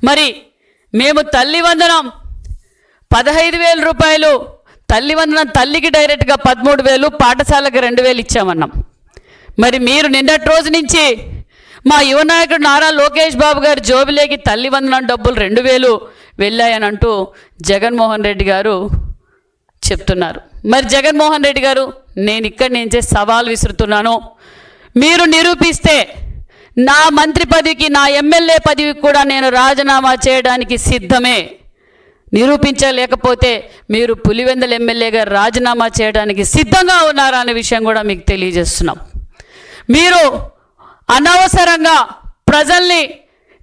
మరి మేము తల్లి వందనం 15,000 రూపాయలు, తల్లి వందనం తల్లికి డైరెక్ట్గా 13,000, పాఠశాలకు 2,000 ఇచ్చామన్నాం. మరి మీరు నిన్నటి రోజు నుంచి మా యువ నాయకుడు నారా లోకేష్ బాబు గారు జోబిలేకి తల్లి వందనం డబ్బులు 2,000 వెళ్ళాయని అంటూ జగన్మోహన్ రెడ్డి గారు చెప్తున్నారు. మరి జగన్మోహన్ రెడ్డి గారు, నేను ఇక్కడి నుంచే సవాల్ విసురుతున్నాను. మీరు నిరూపిస్తే నా మంత్రి పదవికి, నా ఎమ్మెల్యే పదవికి కూడా నేను రాజీనామా చేయడానికి సిద్ధమే. నిరూపించలేకపోతే మీరు పులివెందుల ఎమ్మెల్యేగా రాజీనామా చేయడానికి సిద్ధంగా ఉన్నారా అనే విషయం కూడా మీకు తెలియజేస్తున్నాం. మీరు అనవసరంగా ప్రజల్ని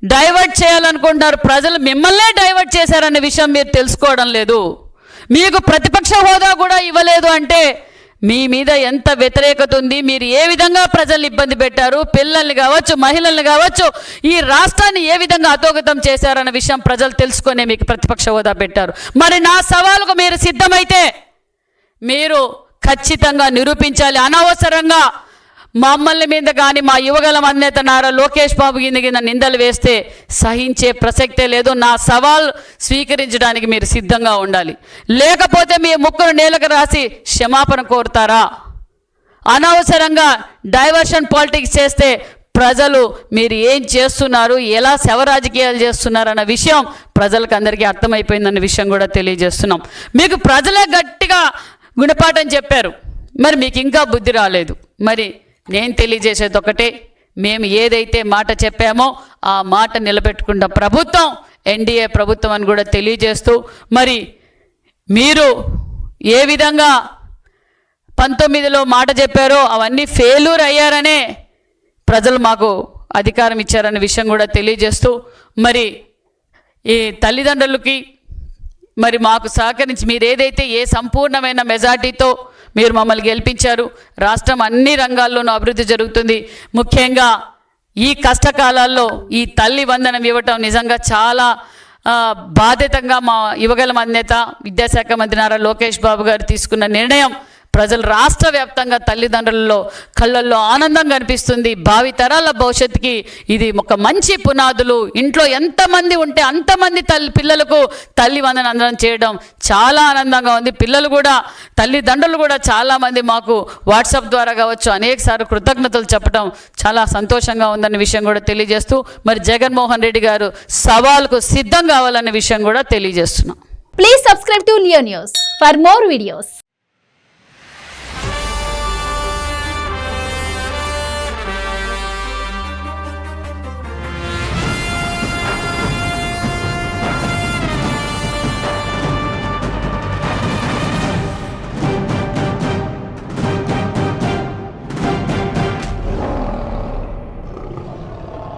డైవర్ట్ చేయాలనుకుంటున్నారు. ప్రజలు మిమ్మల్నే డైవర్ట్ చేశారనే విషయం మీరు తెలుసుకోవడం లేదు. మీకు ప్రతిపక్ష హోదా కూడా ఇవ్వలేదు అంటే మీ మీద ఎంత వ్యతిరేకత ఉంది, మీరు ఏ విధంగా ప్రజల్ని ఇబ్బంది పెట్టారు, పిల్లల్ని కావచ్చు, మహిళల్ని కావచ్చు, ఈ రాష్ట్రాన్ని ఏ విధంగా అధోగతం చేశారన్న విషయం ప్రజలు తెలుసుకునే మీకు ప్రతిపక్ష హోదా పెట్టారు. మరి నా సవాలుకు మీరు సిద్ధమైతే మీరు ఖచ్చితంగా నిరూపించాలి. అనవసరంగా మమ్మల్ని మీద కానీ మా యువగలం అధినేత నారా లోకేష్ బాబు కింద నిందలు వేస్తే సహించే ప్రసక్తే లేదు. నా సవాల్ స్వీకరించడానికి మీరు సిద్ధంగా ఉండాలి. లేకపోతే మీ ముక్కును నేలకు రాసి క్షమాపణ కోరుతారా? అనవసరంగా డైవర్షన్ పాలిటిక్స్ చేస్తే ప్రజలు మీరు ఏం చేస్తున్నారు, ఎలా శవ రాజకీయాలు చేస్తున్నారు అన్న విషయం ప్రజలకు అందరికీ అర్థమైపోయిందన్న విషయం కూడా తెలియజేస్తున్నాం. మీకు ప్రజలే గట్టిగా గుణపాఠం చెప్పారు, మరి మీకు ఇంకా బుద్ధి రాలేదు. మరి నేను తెలియజేసేది ఒకటే, మేము ఏదైతే మాట చెప్పామో ఆ మాట నిలబెట్టుకున్న ప్రభుత్వం ఎన్డీఏ ప్రభుత్వం అని కూడా తెలియజేస్తూ, మరి మీరు ఏ విధంగా 19లో మాట చెప్పారో అవన్నీ ఫెయిల్యూర్ అయ్యారనే ప్రజలు మాకు అధికారం ఇచ్చారనే విషయం కూడా తెలియజేస్తూ, మరి ఈ తల్లిదండ్రులకి మరి మాకు సహకరించి మీరు ఏదైతే ఏ సంపూర్ణమైన మెజార్టీతో మీరు మమ్మల్ని గెలిపించారు, రాష్ట్రం అన్ని రంగాల్లోనూ అభివృద్ధి జరుగుతుంది. ముఖ్యంగా ఈ కష్టకాలాల్లో ఈ తల్లి వందనం ఇవ్వటం నిజంగా చాలా బాధ్యతంగా మా యువగలం అధినేత విద్యాశాఖ మంత్రి నారా లోకేష్ బాబు గారు తీసుకున్న నిర్ణయం ప్రజలు రాష్ట్ర వ్యాప్తంగా తల్లిదండ్రులలో కళ్ళల్లో ఆనందం కనిపిస్తుంది. భావితరాల భవిష్యత్తుకి ఇది ఒక మంచి పునాదులు. ఇంట్లో ఎంతమంది ఉంటే అంతమంది పిల్లలకు తల్లి వందనం అందడం చేయడం చాలా ఆనందంగా ఉంది. పిల్లలు కూడా, తల్లిదండ్రులు కూడా చాలామంది మాకు వాట్సాప్ ద్వారా కావచ్చు అనేకసార్లు కృతజ్ఞతలు చెప్పడం చాలా సంతోషంగా ఉందన్న విషయం కూడా తెలియజేస్తూ, మరి జగన్మోహన్ రెడ్డి గారు సవాల్కు సిద్ధం కావాలన్న విషయం కూడా తెలియజేస్తున్నాం. Please subscribe to Leo news for more videos.